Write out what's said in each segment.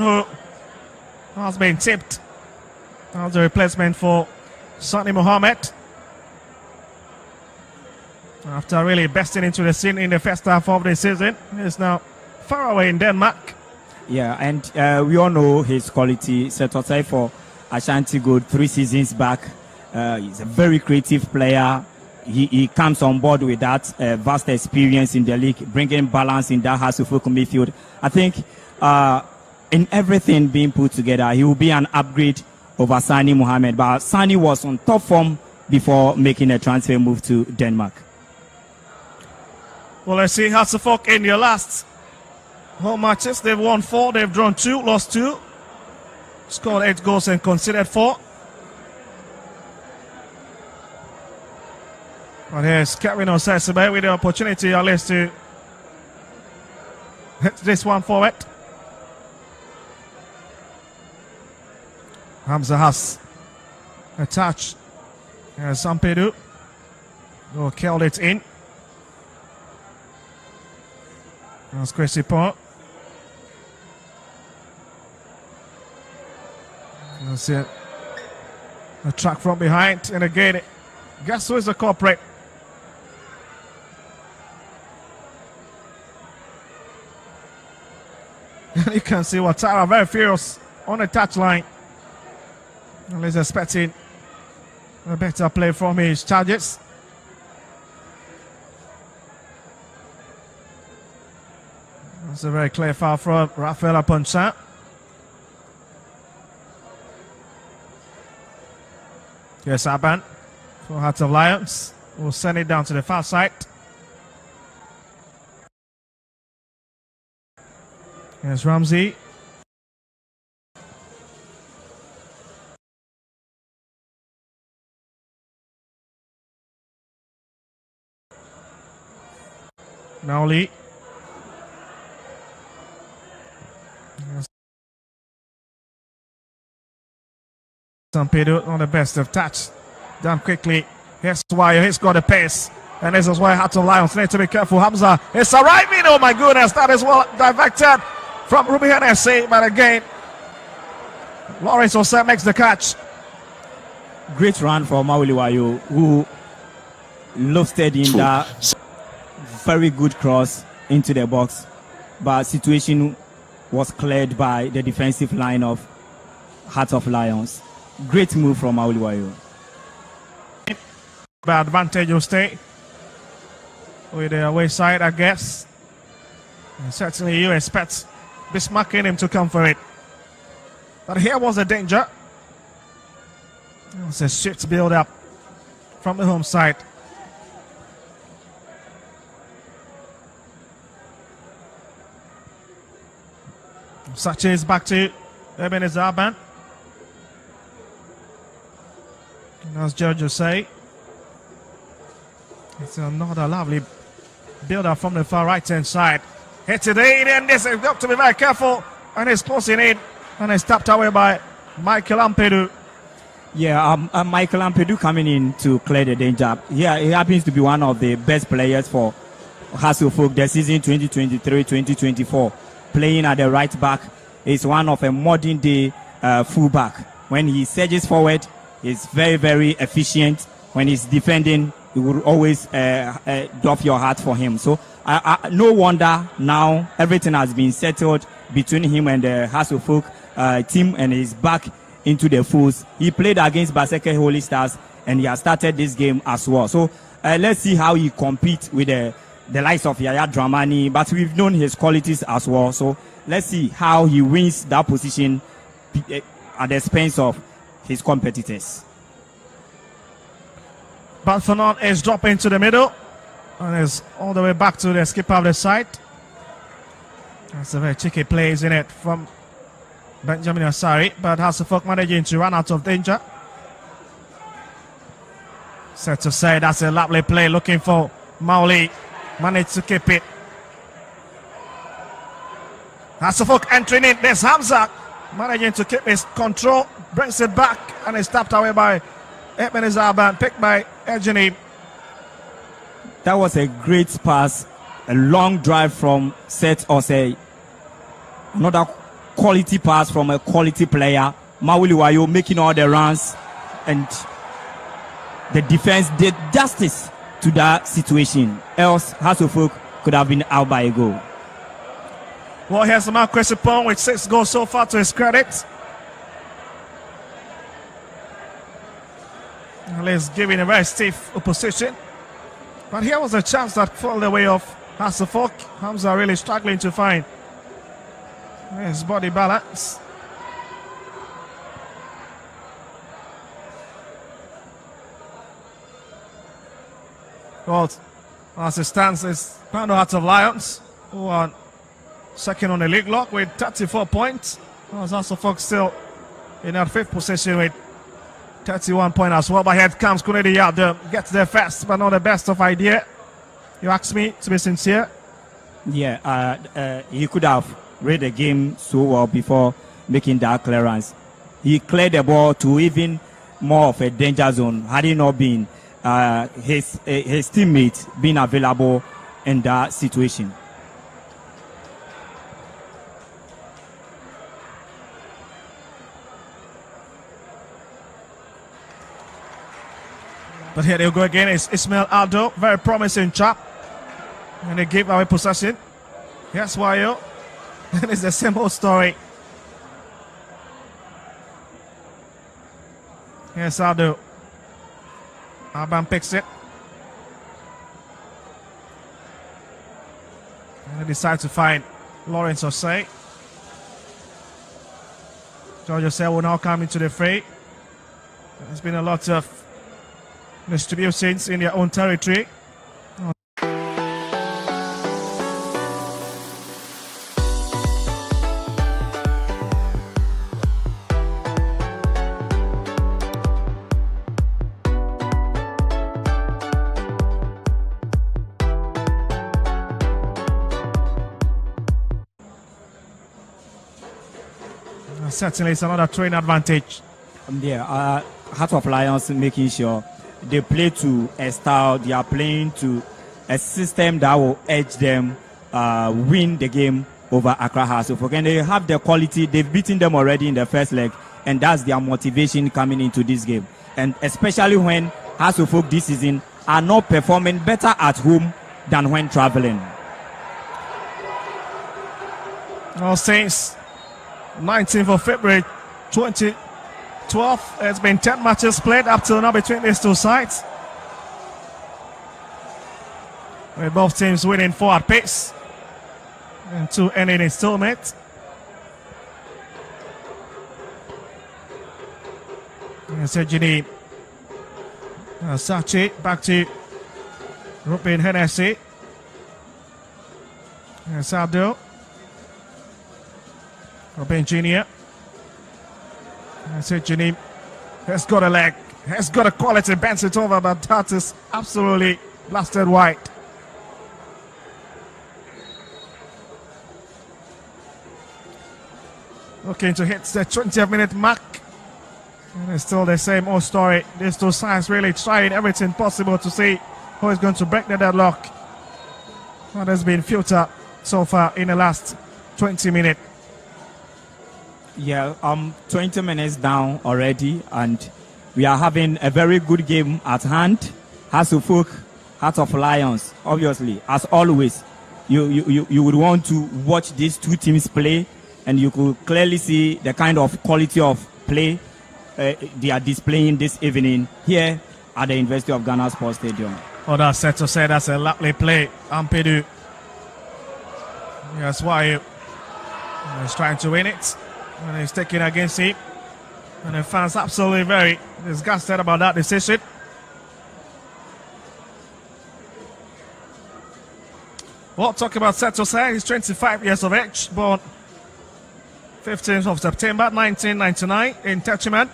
who has been tipped as a replacement for Sani Mohammed. After really besting into the scene in the first half of the season, he's now far away in Denmark. Yeah, and we all know his quality. Set aside for Ashanti Gold 3 seasons back. He's a very creative player. He comes on board with that vast experience in the league, bringing balance in that Hasselhoff midfield. I think in everything being put together, he will be an upgrade over Sani Mohammed. But Sani was on top form before making a transfer move to Denmark. Well, let's see Hasselhoff in your last home matches. They've won 4, they've drawn 2, lost 2, scored 8 goals and conceded 4. But here's Kevin Osesebe with the opportunity at least to hit this one forward. Hamza has a touch. Here's Sampedu. Oh, killed it in. That's Chrissy Paul. That's it. A track from behind, and again, guess who is the culprit? You can see Ouattara very furious on the touchline. And he's expecting a better play from his charges. That's a very clear foul from Rafael Ponsa. Yes, Aban for Hearts of Lions. We'll send it down to the far side. Here's Ramsey. Now Lee. Sampedu on the best of touch. Done quickly. Here's why he's got a pace. And this is why Hearts of Lions need to be careful. Hamza is arriving. Oh my goodness, that is well directed from Ruby Hennessy. But again, Lawrence Osei makes the catch. Great run for Mauliwayo, who lofted in that very good cross into the box. But situation was cleared by the defensive line of Hearts of Lions. Great move from Mauliwayo. By advantage will stay with the away side, I guess. And certainly you expect Bismarck in him to come for it. But here was a danger. It was a shift build up from the home side. Sanchez back to Ebenezer Aban. And as Giorgio say, it's another lovely build-up from the far right-hand side. Hit it in, and this has got to be very careful. And it's closing in, and it's tapped away by Michael Ampedu. Yeah, Michael Ampedu coming in to clear the danger. Yeah, he happens to be one of the best players for Hasselhoff the season 2023-2024. Playing at the right back. Is one of a modern-day fullback. When he surges forward, he's very, very efficient. When he's defending, he will always drop your heart for him. So no wonder now everything has been settled between him and the Hasselhoff team, and he's back into the folds. He played against Baseke Holy Stars, and he has started this game as well. So let's see how he competes with the likes of Yaya Dramani, but we've known his qualities as well. So let's see how he wins that position at the expense of his competitors. But Fernand is dropping to the middle and is all the way back to the skipper of the side. That's a very tricky play, isn't it, from Benjamin Asari, but Hasselhoff managing to run out of danger. Set to say that's a lovely play, looking for Mauli. Managed to keep it. Hasselhoff entering in. There's Hamza managing to keep his control, brings it back, and is tapped away by Ebenezer Aban, picked by Ejini. That was a great pass, a long drive from Seth Osei. Another quality pass from a quality player. Mawuliwayo making all the runs, and the defense did justice to that situation. Else, Hasselhoff could have been out by a goal. Well, here's Marcus Epon with 6 goals so far to his credit. He's giving a very stiff opposition. But here was a chance that fell the way of Hasselhoff. Hamza really struggling to find his body balance. Well, as it stands, it's Pando Hearts of Lions, who are second on the league log with 34 points. Hasselhoff still in that 5th position with 31 points as well. But here comes Kunedi Yadam, gets there fast, but not the best of idea. You ask me to be sincere. Yeah, he could have read the game so well before making that clearance. He cleared the ball to even more of a danger zone had it not been his teammate being available in that situation. But here they'll go again. It's Ismail Aldo, very promising chap. And they gave away possession. Here's Wayo. And it's the same old story. Here's Aldo. Alban picks it. And they decide to find Lawrence Osei. George Osei will now come into the fray. There's been a lot of distributions in their own territory. Certainly it's another train advantage. Heart of Lions making sure they play to a style, they are playing to a system that will edge them win the game over Accra Hasselhoff. And they have the quality, they've beaten them already in the first leg, and that's their motivation coming into this game. And especially when Hasselhoff this season are not performing better at home than when traveling. Well, since 19th of February 2012, it's been 10 matches played up till now between these two sides, with both teams winning 4 at pace and 2 ending in stalemate. Sejini Sachi back to Rupin Hennessy. Sabdo Rupin Jr. Sejini has got a leg, has got a quality, bends it over, but that is absolutely blasted wide. Looking to hit the 20th minute mark. And it's still the same old story. These two sides really trying everything possible to see who is going to break the deadlock. What has been futile so far in the last 20 minutes. Yeah, 20 minutes down already, and we are having a very good game at hand. Hasselhoff, Heart of Lions, obviously, as always, you would want to watch these two teams play, and you could clearly see the kind of quality of play they are displaying this evening here at the University of Ghana Sports Stadium. Oh, that's set to say that's a lovely play. Ampedu. That's why he's trying to win it. And he's taking against him. And the fans absolutely very disgusted about that decision. Well, talking about Seto Say, he's 25 years of age, born 15th of September 1999 in Techiman.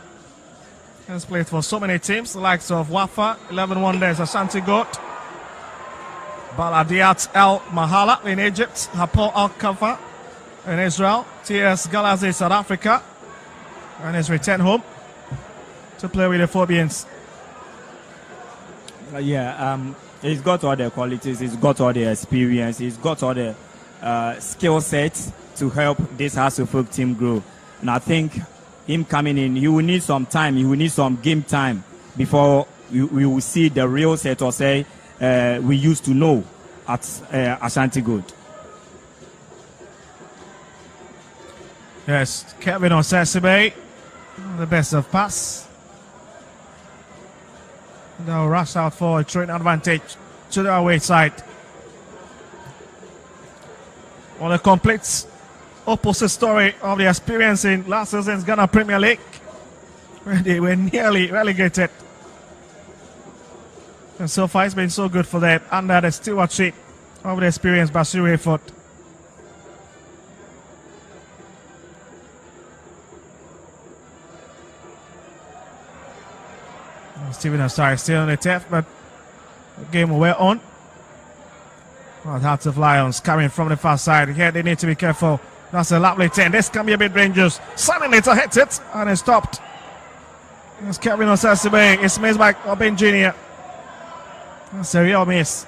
Has played for so many teams, the likes of Wafa, 11 Wonders, Ashanti Goat, Baladiat El Mahala in Egypt, Hapoel Al Kafa in Israel, TS Galazi South Africa, and has returned home to play with the Phobians. He's got all the qualities, he's got all the experience, he's got all the skill sets to help this Hasselhoff team grow. And I think him coming in, he will need some time, he will need some game time before we will see the real set or say we used to know at Ashanti Good. Yes, Kevin Osesibe, the best of pass. Now rush out for a train advantage to the away side. On a complete opposite story of the experience in last season's Ghana Premier League, where they were nearly relegated. And so far it's been so good for them under the stewardship of the experienced Basiru Efort. Stephen Asari still on the turf, but the game well on. Well, Hearts of Lions coming from the far side. Here they need to be careful. That's a lovely 10. This can be a bit dangerous. Suddenly it hits it and it stopped. It's Kevin Osesibe. It's missed by Obin Jr. That's a real miss.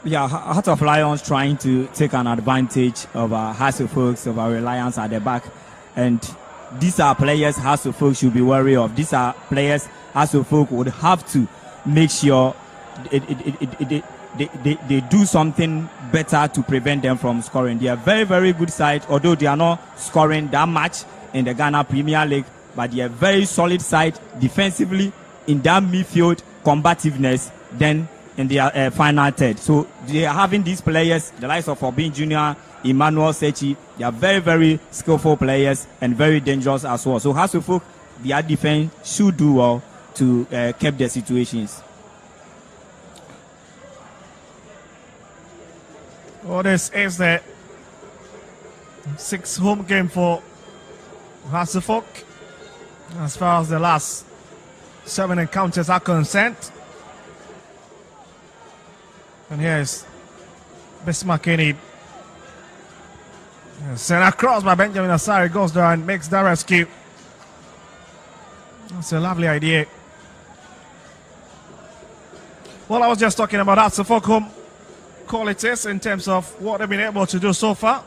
Yeah, Hearts of Lions trying to take an advantage of Hasselhoff, of our reliance at the back. And these are players Hasselhoff should be wary of. These are players Hasselhoff would have to make sure they do something better to prevent them from scoring. They are very, very good side, although they are not scoring that much in the Ghana Premier League, but they are very solid side defensively in that midfield combativeness, then in their final third. So they are having these players, the likes of Obin Jr., Emmanuel Sechi. They are very, very skillful players and very dangerous as well. So Hasselhoff, their defense should do well to keep their situations. Well, this is the 6th home game for Hasselhoff as far as the last 7 encounters are concerned. And here's Bismarckini. Sent across by Benjamin Asari, goes there and makes the rescue. That's a lovely idea. Well, I was just talking about Hasselhoff home qualities in terms of what they've been able to do so far.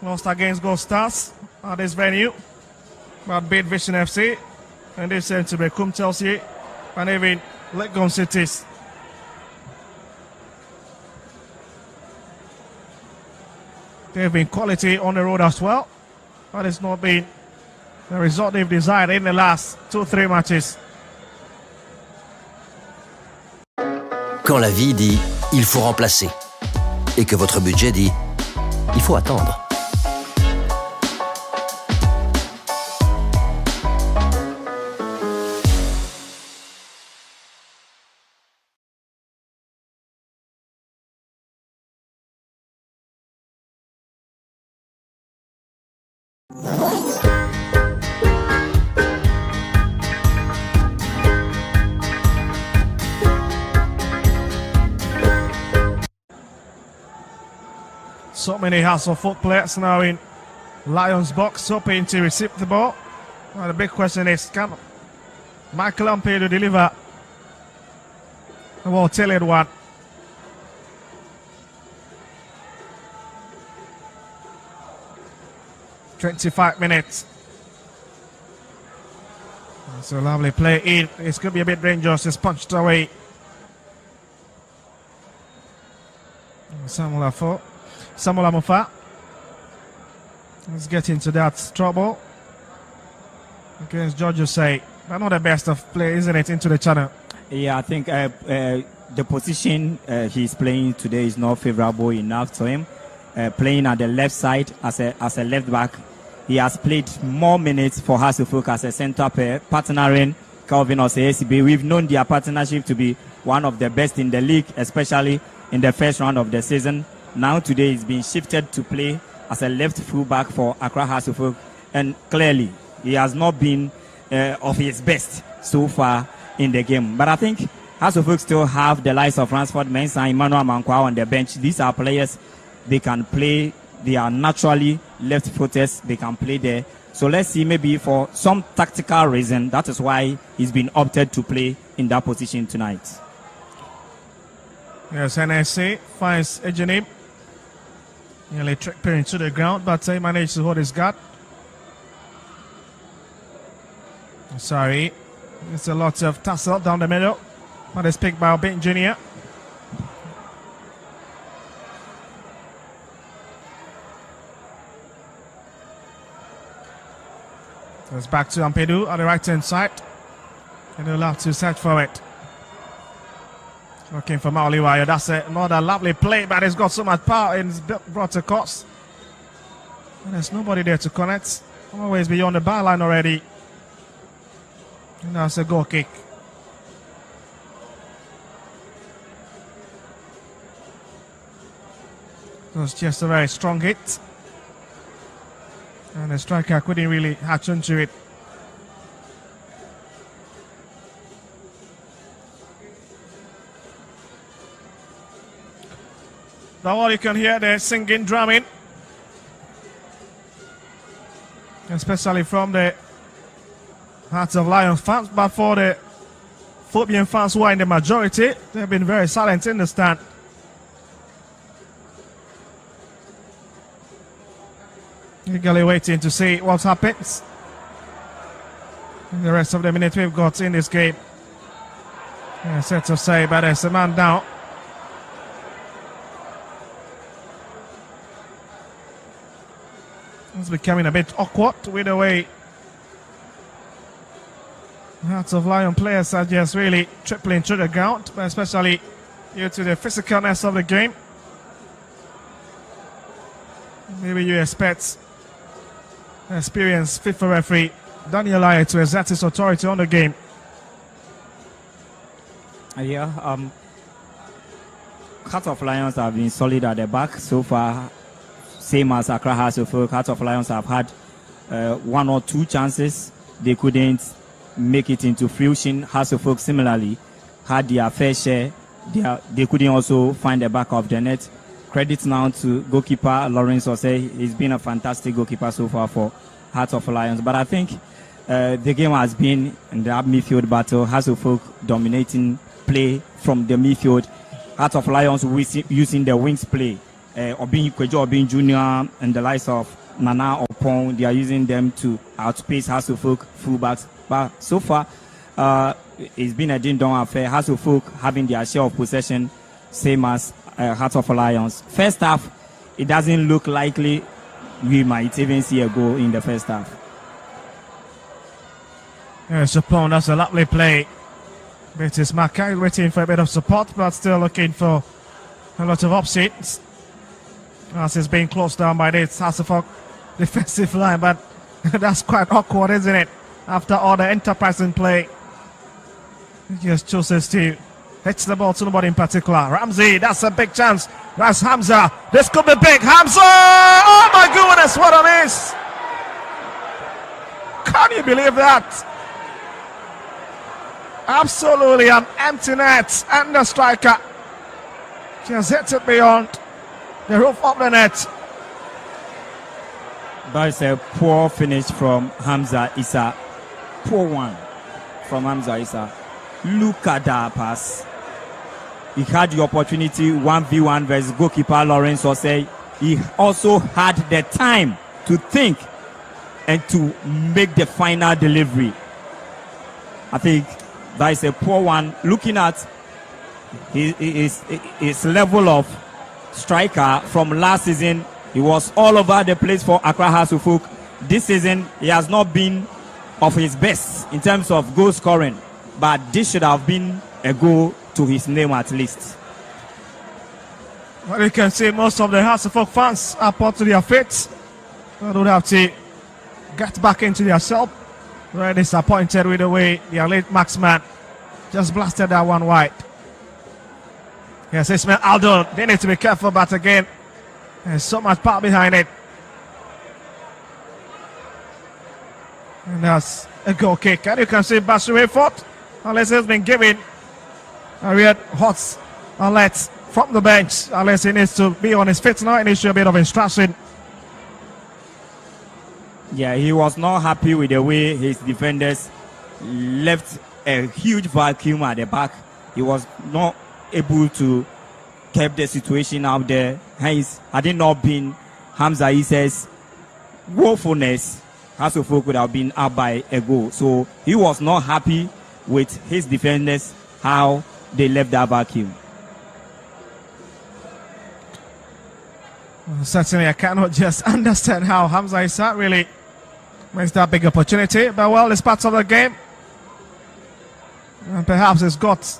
Lost against Gold Stars at this venue, but beat Vision FC, and they sent to Bekum Chelsea and even Legon Cities. They've been quality on the road as well, but it's not been the result they've desired in the last 2-3 matches. Quand la vie dit il faut remplacer et que votre budget dit il faut attendre. So many Hasselhoff players now in Lions box, hoping to receive the ball. Well, the big question is, can Michael Ampedo deliver a well-tailored one? "25 minutes. That's a lovely play in. It's going to be a bit dangerous. It's punched away. Samuel Amufa. Let's get into that trouble against George Say. But not the best of play, isn't it, into the channel? Yeah, I think the position he's playing today is not favorable enough to him. Playing at the left side as a left back, he has played more minutes for Hasselhoff as a centre pair, partnering Calvin Osesibe. We've known their partnership to be one of the best in the league, especially in the first round of the season. Now today he's been shifted to play as a left fullback for Accra Hasselhoff, and clearly he has not been of his best so far in the game. But I think Hasselhoff still have the likes of Ransford Mensah and Emmanuel Mankwa on the bench. These are players, they can play, they are naturally left-footers, they can play there. So let's see, maybe for some tactical reason, that is why he's been opted to play in that position tonight. Yes, NSC finds Ejenim. Nearly tripping into the ground, but he managed to hold his guard. Sorry, it's a lot of tussle down the middle, but it's picked by Obin Jr. So it's back to Ampedu on the right hand side, and he'll have to search for it. Looking for Mauliwayo. That's another lovely play, but it's got so much power and it's brought across. And there's nobody there to connect. Always beyond the byline already. And that's a goal kick. It was just a very strong hit. And the striker couldn't really hatch onto it. Now all you can hear the singing, drumming, especially from the Hearts of Lions fans, but for the Phobian fans who are in the majority, they've been very silent in the stand. Eagerly waiting to see what happens in the rest of the minute we've got in this game. Yeah, set to say, but there's a man down. It's becoming a bit awkward with the way Hearts of Lion players are just really tripling to the ground, but especially due to the physicalness of the game. Maybe you expect experienced FIFA referee Daniel Aye to exert his authority on the game. Hearts of Lions have been solid at the back so far. Same as Accra Hearts of Oak. Hearts of Lions have had one or two chances. They couldn't make it into fruition. Hearts of Oak similarly had their fair share. They couldn't also find the back of the net. Credit now to goalkeeper Lawrence Osei. He's been a fantastic goalkeeper so far for Hearts of Lions. But I think the game has been in the midfield battle. Hearts of Oak dominating play from the midfield. Hearts of Lions using the wings play. Obin Jr. and the likes of Nana Opon, they are using them to outpace Hearts of Oak fullbacks. But so far, it's been a ding-dong affair. Hearts of Oak having their share of possession, same as Hearts of Lions. First half, it doesn't look likely we might even see a goal in the first half. Yes, Opon, that's a lovely play. Betis Makai waiting for a bit of support, but still looking for a lot of options. As it's being closed down by this Hearts of Oak defensive line, but that's quite awkward, isn't it? After all the enterprising play, he just chooses to hit the ball to nobody in particular. Ramsey, that's a big chance. That's Hamza. This could be big. Hamza! Oh my goodness, what a miss! Can you believe that? Absolutely an empty net, and the striker just hits it beyond the roof of the net. That's a poor finish from Hamza Issa. Poor one from Hamza Issa. Look at that pass. He had the opportunity 1v1 versus goalkeeper Lawrence Osei. He also had the time to think and to make the final delivery. I think that is a poor one. Looking at his level of striker from last season, he was all over the place for Accra Hearts of Oak. This season, he has not been of his best in terms of goal scoring, but this should have been a goal to his name at least. Well, you can see most of the Hearts of Oak fans are put to their feet. They don't have to get back into their self. Very disappointed with the way their late marksman just blasted that one wide. Yes, Ismail Aldo, they need to be careful, but again, there's so much power behind it. And that's a goal kick. And you can see Bashir Fort, unless he's been given a red hot alert from the bench, unless he needs to be on his feet now and issue a bit of instruction. Yeah, he was not happy with the way his defenders left a huge vacuum at the back. He was not able to kept the situation out there. Hence, had it not been Hamza Issa's woefulness, Hasselhoff would have been up by a goal. So he was not happy with his defenders, how they left that vacuum. Certainly, I cannot just understand how Hamza Issa really missed that big opportunity. But well, it's part of the game. And perhaps he's got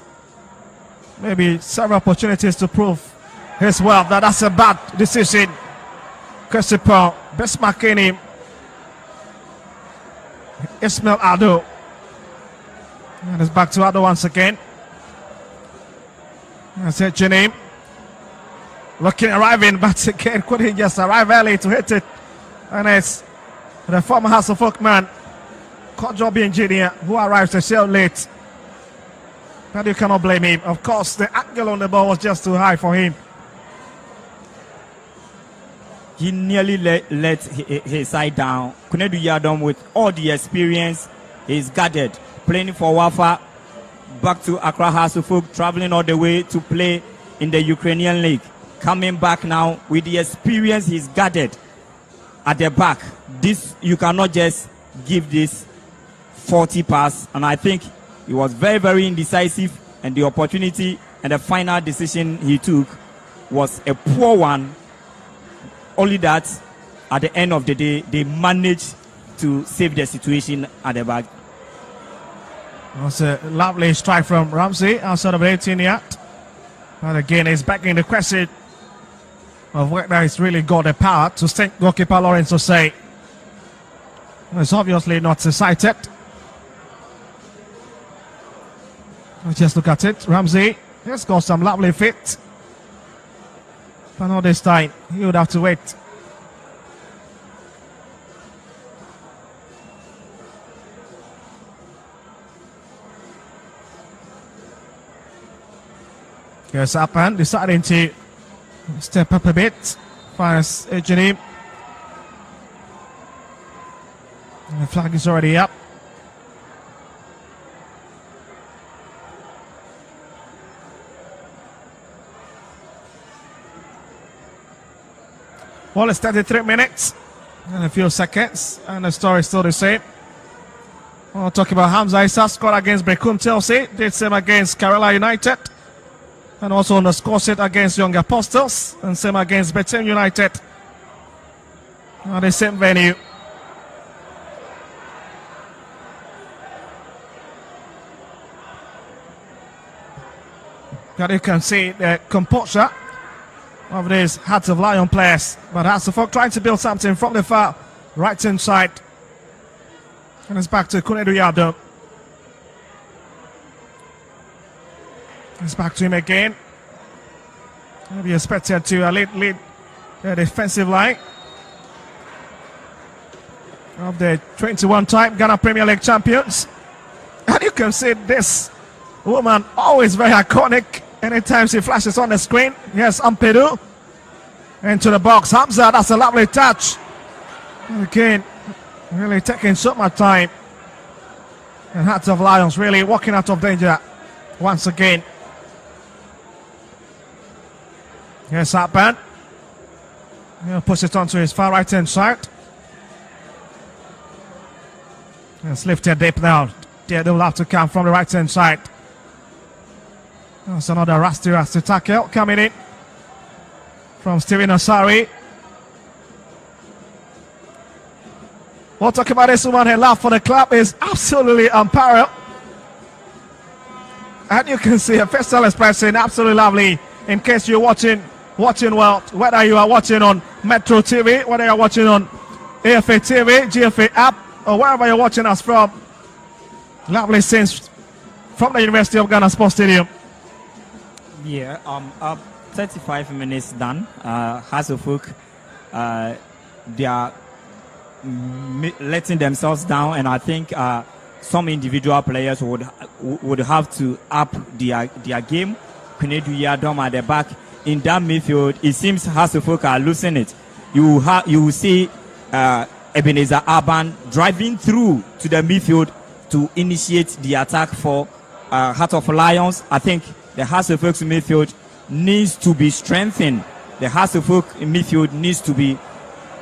maybe several opportunities to prove his wealth. That's a bad decision. Christopher Besmakini, Ismail Ado. And it's back to Ado once again. That's it, Janim. Looking arriving, but again couldn't just arrive early to hit it. And it's the former Hasselhoff man, Kojobi Engineer, who arrives a shell late. But you cannot blame him. Of course, the angle on the ball was just too high for him. He nearly let his side down. Kunedu Yadom, with all the experience, he's guarded. Playing for Wafa, back to Accra Hasselhoff, traveling all the way to play in the Ukrainian league. Coming back now with the experience, he's guarded at the back. This, you cannot just give this 40 pass. And I think he was very, very indecisive, and the opportunity and the final decision he took was a poor one. Only that at the end of the day, they managed to save the situation at the back. It was a lovely strike from Ramsey outside of the 18 yard. But again, he's back in the question of whether he's really got the power to stink goalkeeper Lawrence Osei. It's obviously not decided. Just look at it. Ramsey has got some lovely fit. But not this time. He would have to wait. Here's Apan deciding to step up a bit. Finds Ejani. The flag is already up. Well, it's 33 minutes and a few seconds, and the story is still the same. We'll talk about Hamza Issa, scored against Bekum Chelsea, did same against Kerala United, and also on the score sheet against Young Apostles, and same against Betim United at the same venue. But you can see the composure of these Hearts of Lion players. But Hasselhoff trying to build something from the far right hand side. And it's back to Kunedu Yado. It's back to him again. Maybe expected to lead the defensive line of the 21-time Ghana Premier League champions. And you can see this woman always very iconic. Anytime she flashes on the screen. Yes, Ampedu into the box. Hamza, that's a lovely touch. Again, really taking so much time. And Hearts of Lions really walking out of danger once again. Here's Apan. He'll push it onto his far right hand side. It's lifted deep now. They will have to come from the right hand side. That's another rusty tackle coming in from Steven Osari. We'll talk about this one. Her love for the club is absolutely unparalleled. And you can see her facial expression absolutely lovely. In case you're watching well, whether you are watching on Metro TV, whether you're watching on AFA TV, GFA app, or wherever you're watching us from. Lovely scenes from the University of Ghana Sports Stadium. Yeah, 35 minutes done. Hasselhoff, they are letting themselves down, and I think some individual players would have to up their game. Kunedu Yadom at the back in that midfield. It seems Hasselhoff are losing it. You will see Ebenezer Aban driving through to the midfield to initiate the attack for Heart of Lions. I think the Hasselhoff midfield needs to be strengthened. The Hasselhoff midfield needs to be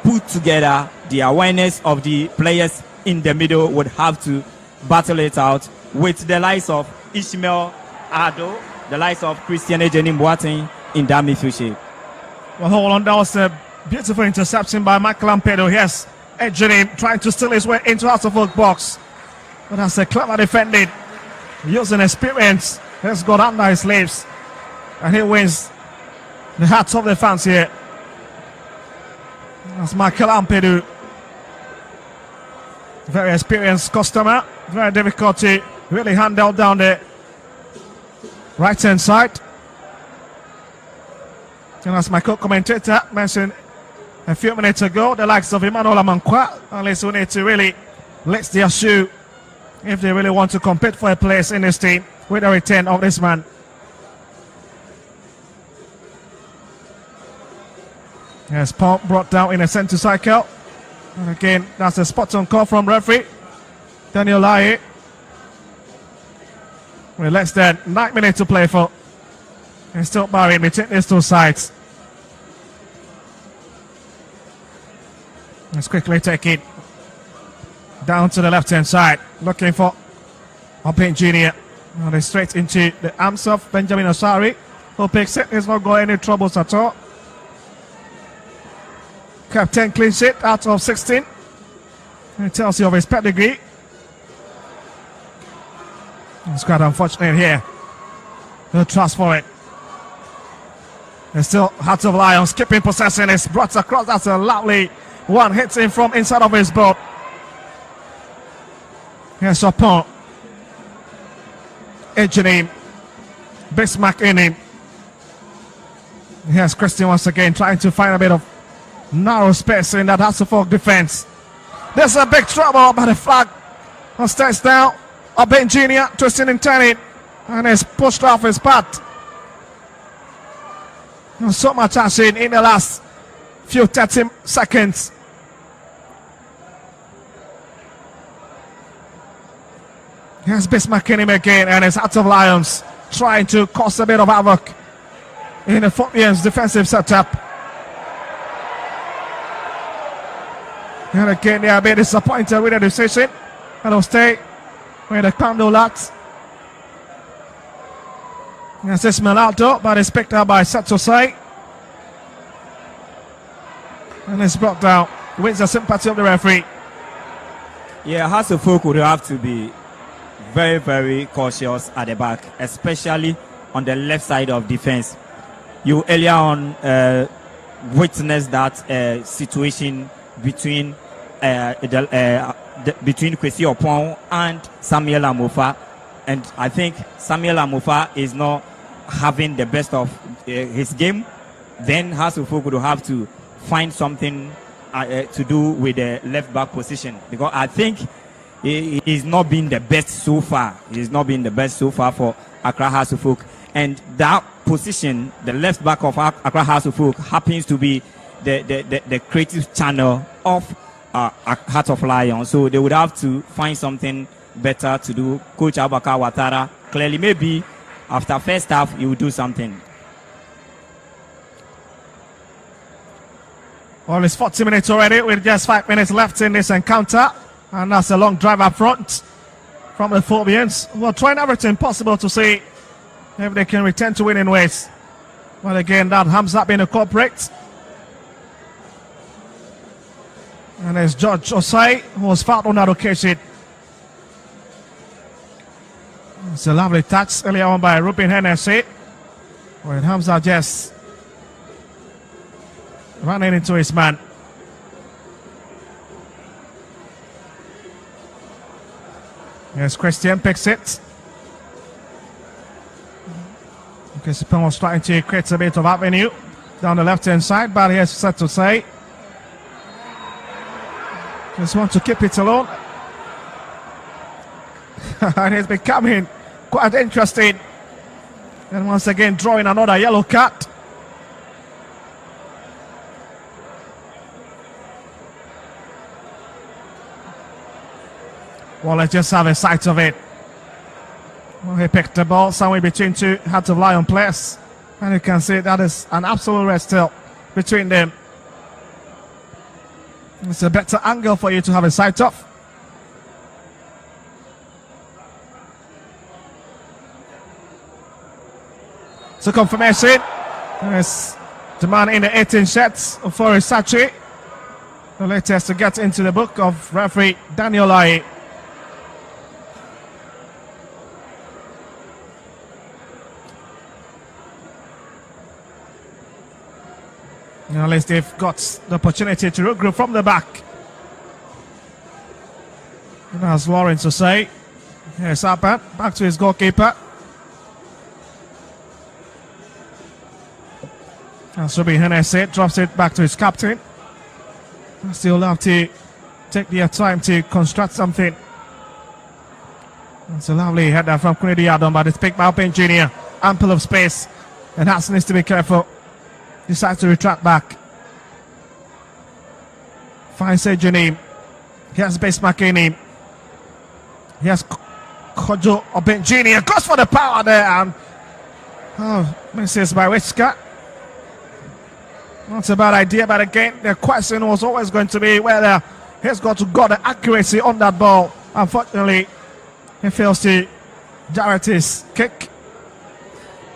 put together. The awareness of the players in the middle would have to battle it out with the likes of Ishmael Ado, the likes of Christian Ejenim Boateng in that midfield shape. Well, hold on, that was a beautiful interception by Michael Ampedo. Yes, Ejenim trying to steal his way into Hasselhoff box. But that's a clever defending. Using experience, has got under his sleeves. And he wins the hearts of the fans here. That's Michael Ampedo. Very experienced customer. Very difficult to really handle down the right hand side. And as my co-commentator mentioned a few minutes ago, the likes of Emmanuel Amankwa, unless we need to really lift their shoe if they really want to compete for a place in this team with the return of this man. Yes, Paul brought down in a centre cycle. And again, that's a spot on call from referee Daniel Lai. With less than 9 minutes to play for. And still barring between these two sides. Let's quickly take it down to the left-hand side. Looking for Opin Jr. And it's straight into the arms of Benjamin Osari. Who picks it. He's not got any troubles at all. Captain clean sheet out of 16. It tells you of his pedigree. It's quite unfortunate here. No trust for it. There's still Hearts of Lions keeping possession. It's brought across. That's a lovely one. Hits him from inside of his boat. Here's Opon. Edging him. Bismarck in him. Here's Christian once again trying to find a bit of narrow space in that Hasselhoff defense. There's a big trouble, but the flag stays down. Obeng Jr. twisting and turning, and is pushed off his path. So much action in the last few 30 seconds. Here's Bismarck in him again, and it's Hearts of Lions trying to cause a bit of havoc in the Philippines defensive setup. And again, they are a bit disappointed with the decision. And will stay with the Condo Lats. Yes, it's Melaldo, but it's picked up by Satosai. And it's brought down. Wins the sympathy of the referee. Yeah, Hasselhoff would have to be very, very cautious at the back, especially on the left side of defense. You earlier on witnessed that situation between between Kwesi Opon and Samuel Amofa, and I think Samuel Amofa is not having the best of his game. Then Hasselhoff would have to find something to do with the left back position, because I think he's not been the best so far. He's not been the best so far for Accra Hasselhoff, and that position, the left back of Accra Hasselhoff, happens to be the creative channel of Heart of Lion. So they would have to find something better to do. Coach Abubakar Ouattara, clearly maybe after first half he will do something. Well, it's 40 minutes already with just 5 minutes left in this encounter. And that's a long drive up front from the Phobians. We're trying everything possible to see if they can return to winning ways. But again, that Hamza being a corporate. And there's George Osai, who was fouled on that occasion. It's a lovely touch earlier on by Ruben Hennessy. When Hamza just running into his man. Yes, Christian picks it. Okay, Sapon was trying to create a bit of avenue down the left-hand side, but here's set to say. Just want to keep it alone. And it's becoming quite interesting. And once again, drawing another yellow card. Well, let's just have a sight of it. Well, he picked the ball somewhere between two Hearts of Lion players. And you can see that is an absolute rest still between them. It's a better angle for you to have a sight of. So confirmation. Yes, the man in the 18 shirts for Isachi. The latest to get into the book of referee Daniel Lai. At least they've got the opportunity to regroup from the back. And as Lawrence to say, here's Apan, back to his goalkeeper. And Subi Hennessy drops it back to his captain. Still have to take their time to construct something. It's a lovely header from Kennedy Adam, but it's picked by Alpin Jr. Ample of space. And Hudson needs to be careful. Decides to retract back. Finds Ejanim. Here's Base McKinney. Here's Kojo Obin Jr. Goes for the power there and misses by Wiska. Not a bad idea, but again, the question was always going to be whether he's got the accuracy on that ball. Unfortunately, he fails to direct his kick.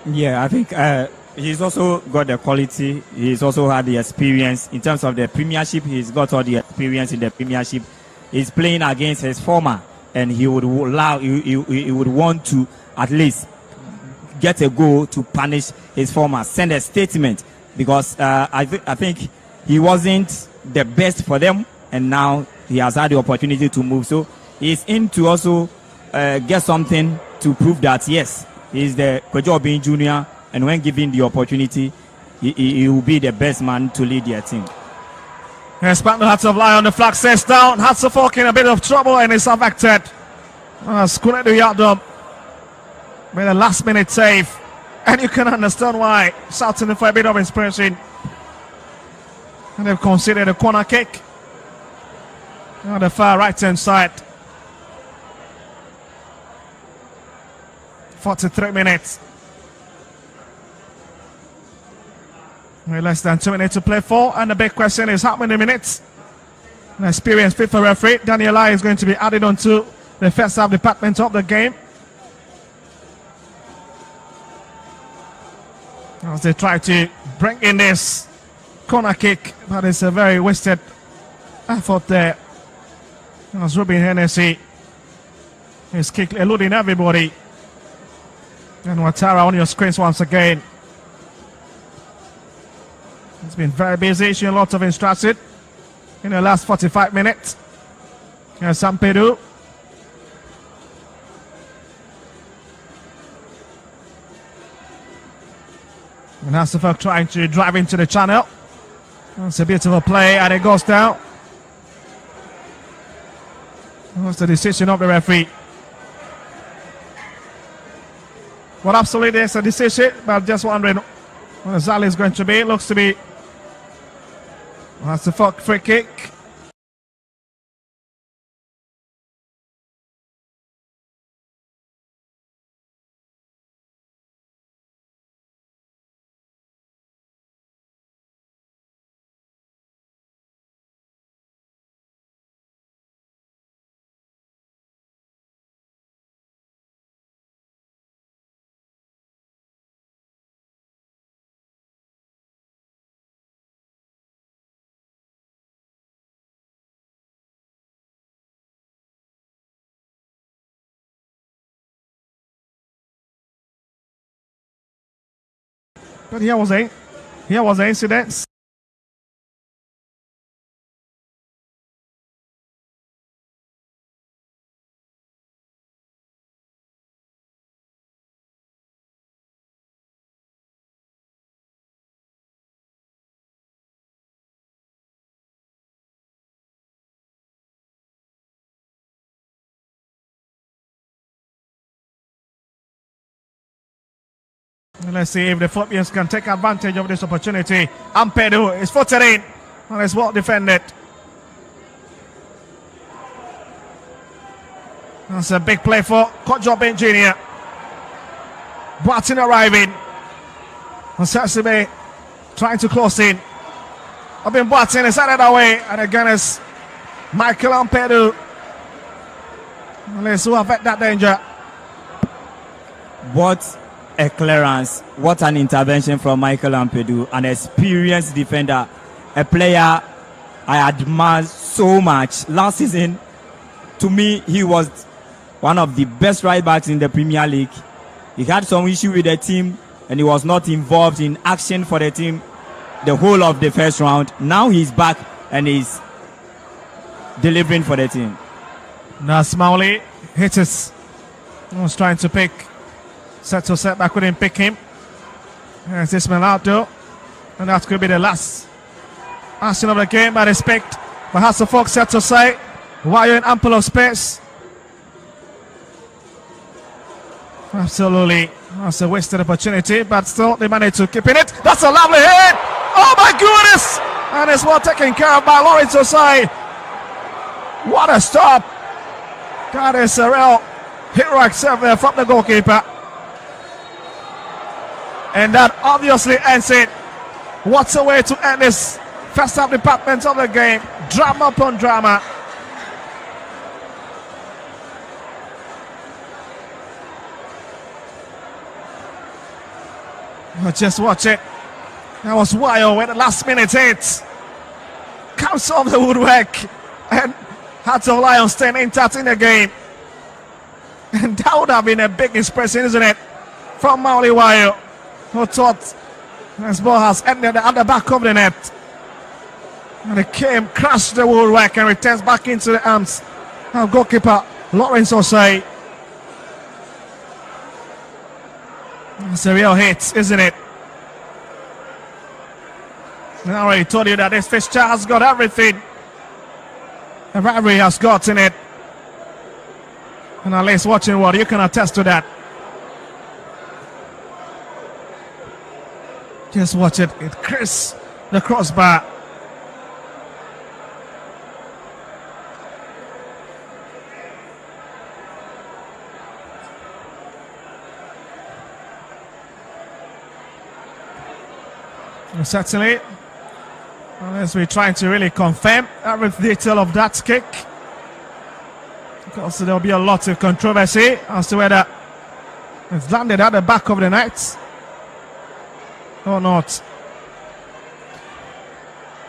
Yeah, I think he's also got the quality. He's also had the experience in terms of the Premiership. He's got all the experience in the Premiership. He's playing against his former, and he would he would want to at least get a goal to punish his former, send a statement, because I think he wasn't the best for them, and now he has had the opportunity to move. So he's in to also get something to prove that yes, he's the Kojo Obin Jr. and when given the opportunity, he will be the best man to lead their team. Yes, Patno had to lie on the flag, says down. Had to fork in a bit of trouble and is affected. Skunedu Yadom with a last minute save. And you can understand why. Shouting for a bit of inspiration. And they've considered a corner kick on the far right hand side. 43 minutes. Less than 2 minutes to play for, and the big question is how many minutes an experienced FIFA referee Daniel Lai is going to be added onto the first half department of the game as they try to bring in this corner kick, but it's a very wasted effort there as Ruben Hennessy is kick eluding everybody. And Ouattara on your screens once again. It's been very busy, issuing lots of instructions in the last 45 minutes. Here's Sampedu. And Hasselberg trying to drive into the channel. That's a beautiful play, and it goes down. What's the decision of the referee? Well, absolutely, it's a decision, but just wondering what Zali is going to be. Looks to be. That's the free kick. But here was an incident. Let's see if the Philippians can take advantage of this opportunity. Ampedu is footed in and is well defended. That's a big play for Kojo Obin Jr. Boateng arriving. Sasibe trying to close in. I've been Boateng is headed away, and again it's Michael Ampedu. Let's avert that danger. What a clearance. What an intervention from Michael Ampedu, an experienced defender, a player I admire so much. Last season, to me, he was one of the best right backs in the Premier League. He had some issue with the team and he was not involved in action for the team the whole of the first round. Now he's back and he's delivering for the team. Now Smalley hit us. Was trying to pick. Seto set back, couldn't pick him. There's Ismail out though. And that could be the last action of the game, I respect. But has the Fox set to say, while you're in ample of space. Absolutely. That's a wasted opportunity, but still they managed to keep in it. That's a lovely hit. Oh my goodness! And it's well taken care of by Lawrence Osai. What a stop. That is a real heroic serve there from the goalkeeper. And that obviously ends it. What's a way to end this first half department of the game? Drama upon drama. Just watch it. That was wild when the last minute hit. Comes off the woodwork and had to rely on staying intact in the game. And that would have been a big expression, isn't it? From Mauli Wayo, who thought this ball has ended at the back of the net. And it came, crashed the woodwork and returns back into the arms of goalkeeper Lawrence Osei. It's a real hit, isn't it? I already told you that this fixture has got everything. The rivalry has got in it. And at least watching what you can attest to that. Just watch it. It crisps the crossbar. Certainly, unless we're trying to really confirm every detail of that kick, because there'll be a lot of controversy as to whether it's landed at the back of the net or not.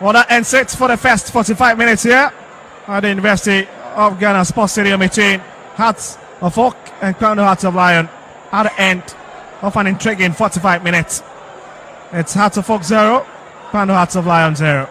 Well, that ends it for the first 45 minutes here at the University of Ghana Sports Stadium between Hearts of Oak and Crown Hearts of Lion at the end of an intriguing 45 minutes. It's Hearts of Oak 0, Crown Hearts of Lion 0.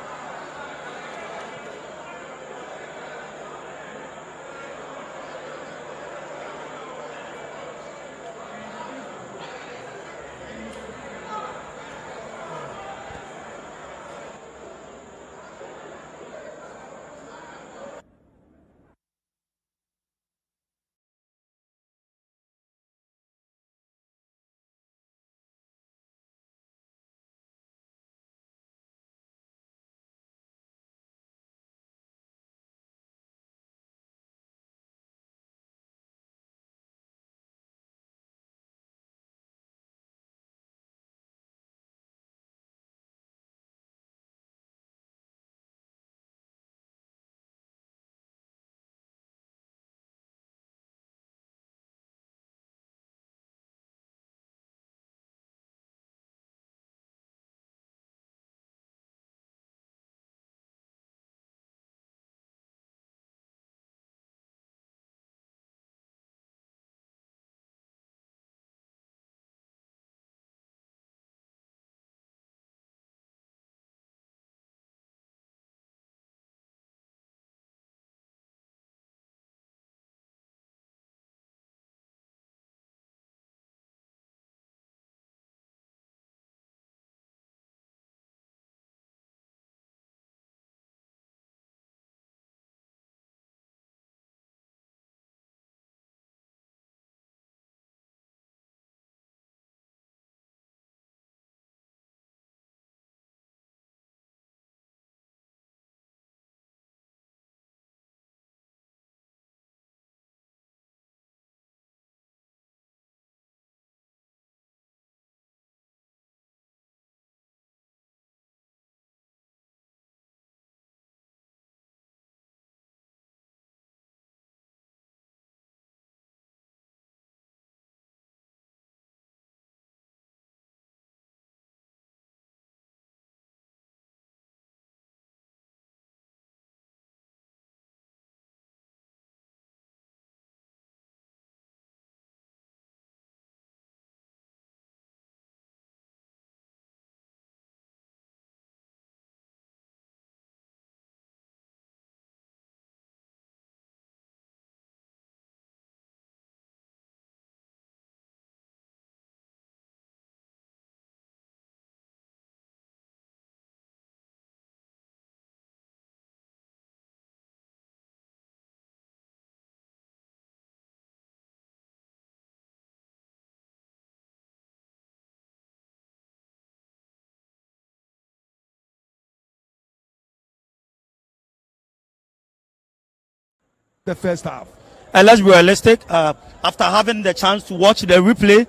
the first half. And let's be realistic. After having the chance to watch the replay,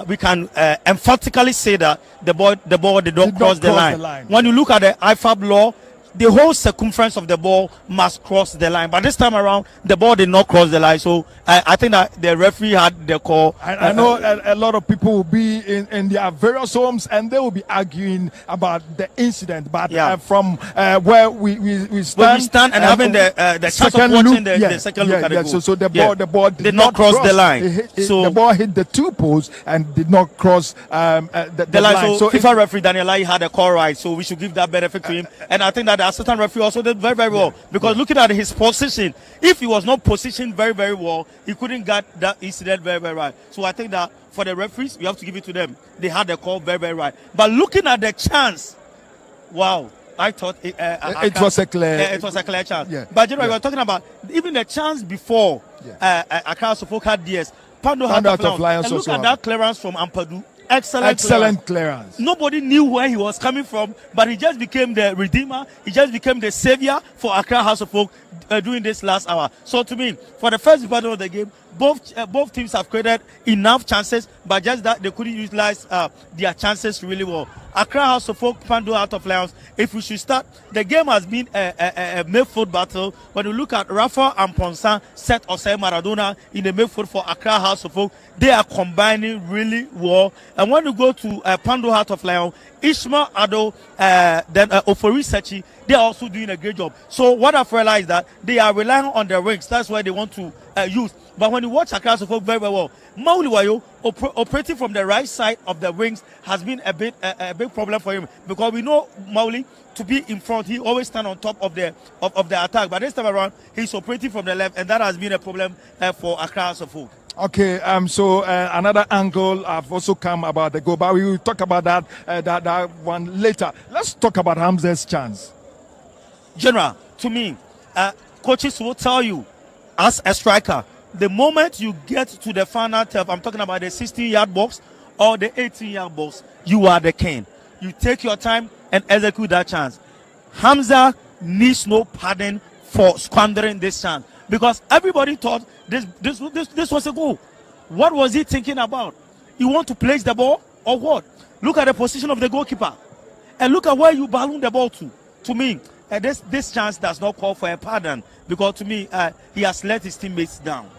we can emphatically say that the ball did not cross the line. When you look at the IFAB law, the whole circumference of the ball must cross the line. But this time around, the ball did not cross the line. So I think that the referee had the call. I know a lot of people will be in their various homes and they will be arguing about the incident. But from where we stand and having the chance of watching the second look at the goal. So the ball did not cross the line. The ball hit the two posts and did not cross the line. So FIFA referee Daniel Lai had a call right. So we should give that benefit to him. And I think that the assistant referee also did very, very well. Because looking at his position, if he was not positioned very, very well, he couldn't get that incident very, very right. So I think that for the referees, we have to give it to them. They had the call very, very right. But looking at the chance, wow, I thought it was a clear. It was a clear chance. Yeah. But we were talking about even the chance before Accra Suffolk had DS. Pando had of Lions. And look at that clearance from Ampadu. Excellent clearance. Nobody knew where he was coming from, but he just became the redeemer. He just became the savior for Accra House of Folk during this last hour. So to me, for the first part of the game, both teams have created enough chances, but just that they couldn't utilize their chances really well. Accra House of Folk, Pando Heart of Lions. If we should start, the game has been a midfield battle. When you look at Rafa and Ponsan, Seth Osei Maradona in the midfield for Accra House of Folk, they are combining really well. And when you go to Pando Heart of Lions, Ishmael Ado, then Ofori Sechi, they are also doing a great job. So what I've realized that they are relying on their wings. That's why they want to use. But when you watch Accra House of Folk very, very well, Mauli Wayo operating from the right side of the wings has been a big problem for him, because we know Mauli to be in front, he always stand on top of the attack. But this time around, he's operating from the left, and that has been a problem for Accra House of Folk. Okay, so another angle have also come about the goal, but we will talk about that one later. Let's talk about Hamza's chance. General, to me, coaches will tell you, as a striker, the moment you get to the final turf, I'm talking about the 16-yard box or the 18-yard box, you are the king. You take your time and execute that chance. Hamza needs no pardon for squandering this chance, because everybody thought this was a goal. What was he thinking about? You want to place the ball or what? Look at the position of the goalkeeper and look at where you balloon the ball to. To me, this chance does not call for a pardon, because to me, he has let his teammates down.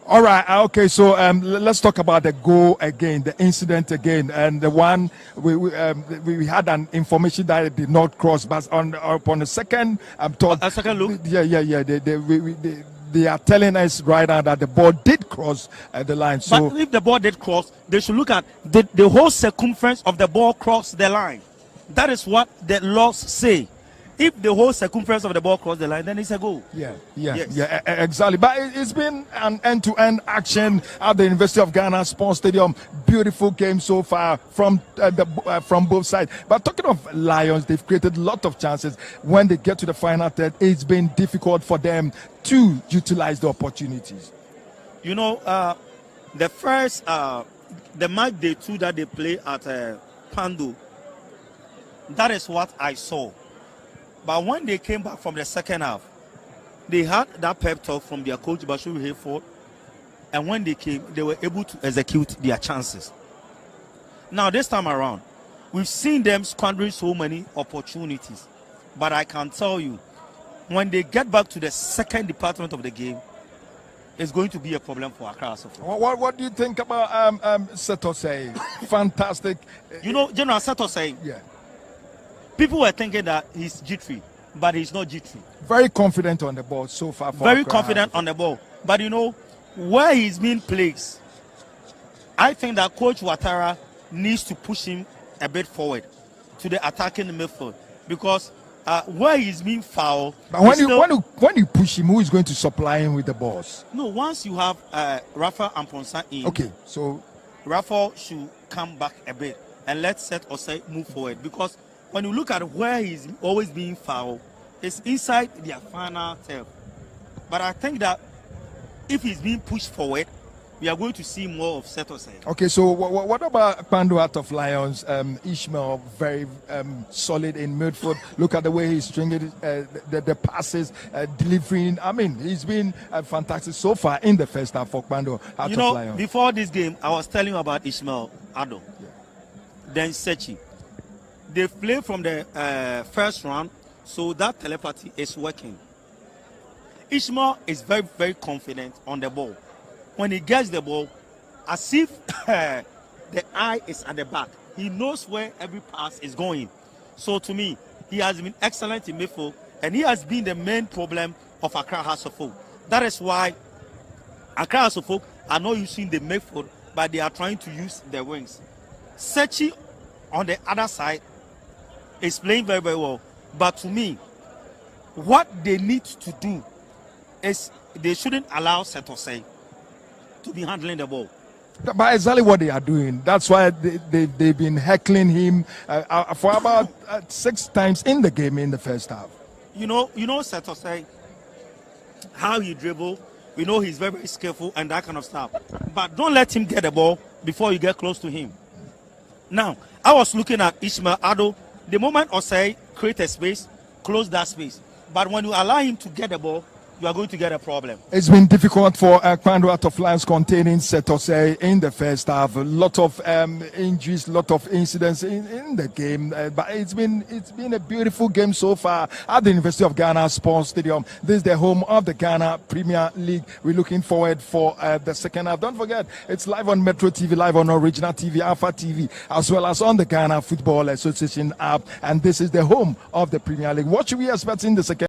All right, okay, so let's talk about the goal again, the incident again, and the one we had an information that it did not cross, but upon the second, a second look. They are telling us right now that the ball did cross the line. So, but if the ball did cross, they should look at the whole circumference of the ball crossed the line. That is what the laws say. If the whole circumference of the ball crossed the line, then it's a goal. Yeah, exactly. But it's been an end-to-end action at the University of Ghana Sports Stadium. Beautiful game so far from both sides. But talking of Lions, they've created a lot of chances. When they get to the final third, it's been difficult for them to utilize the opportunities. You know, the first, the Matchday 2 that they play at Pando, that is what I saw. But when they came back from the second half, they had that pep talk from their coach, Bashir Hayford, and when they came, they were able to execute their chances. Now, this time around, we've seen them squandering so many opportunities. But I can tell you, when they get back to the second department of the game, it's going to be a problem for Accra. What do you think about Setosei? Fantastic. You know, General Setosei. Yeah. People were thinking that he's G3, but he's not G3. Very confident on the ball so far. Very confident on the ball. But you know, where he's being placed, I think that Coach Ouattara needs to push him a bit forward to the attacking midfield, because where he's being fouled. But when you push him, who is going to supply him with the balls? No, once you have Rafa and Ponsa in. Okay, so Rafa should come back a bit and let Seth Osei move forward, because when you look at where he's always being fouled, it's inside their final turf. But I think that if he's being pushed forward, we are going to see more of Setosai. Okay, so what about Pando out of Lions? Ishmael, very solid in midfield. Look at the way he's stringing the passes, delivering. I mean, he's been fantastic so far in the first half for Pando out of Lions. Before this game, I was telling you about Ishmael Ado, then Sechi. They play from the first round, so that telepathy is working. Ishmael is very, very confident on the ball. When he gets the ball, as if the eye is at the back, he knows where every pass is going. So to me, he has been excellent in midfield, and he has been the main problem of Accra House of Folk. That is why Accra House of Folk are not using the midfield, but they are trying to use the wings. Sechi on the other side is playing very, very well. But to me, what they need to do is they shouldn't allow Setosai to be handling the ball. But exactly what they are doing. That's why they've been heckling him for about 6 times in the game in the first half. You know Setosai, how he dribble. We know he's very, very skillful and that kind of stuff. But don't let him get the ball before you get close to him. Now, I was looking at Ishmael Ado. The moment Osei create a space, close that space. But when you allow him to get the ball, you are going to get a problem. It's been difficult for Kwando out of Lions containing Setosai in the first half. A lot of injuries, a lot of incidents in the game. But it's been a beautiful game so far at the University of Ghana Sports Stadium. This is the home of the Ghana Premier League. We're looking forward for the second half. Don't forget, it's live on Metro TV, live on Original TV, Alpha TV, as well as on the Ghana Football Association app. And this is the home of the Premier League. What should we expect in the second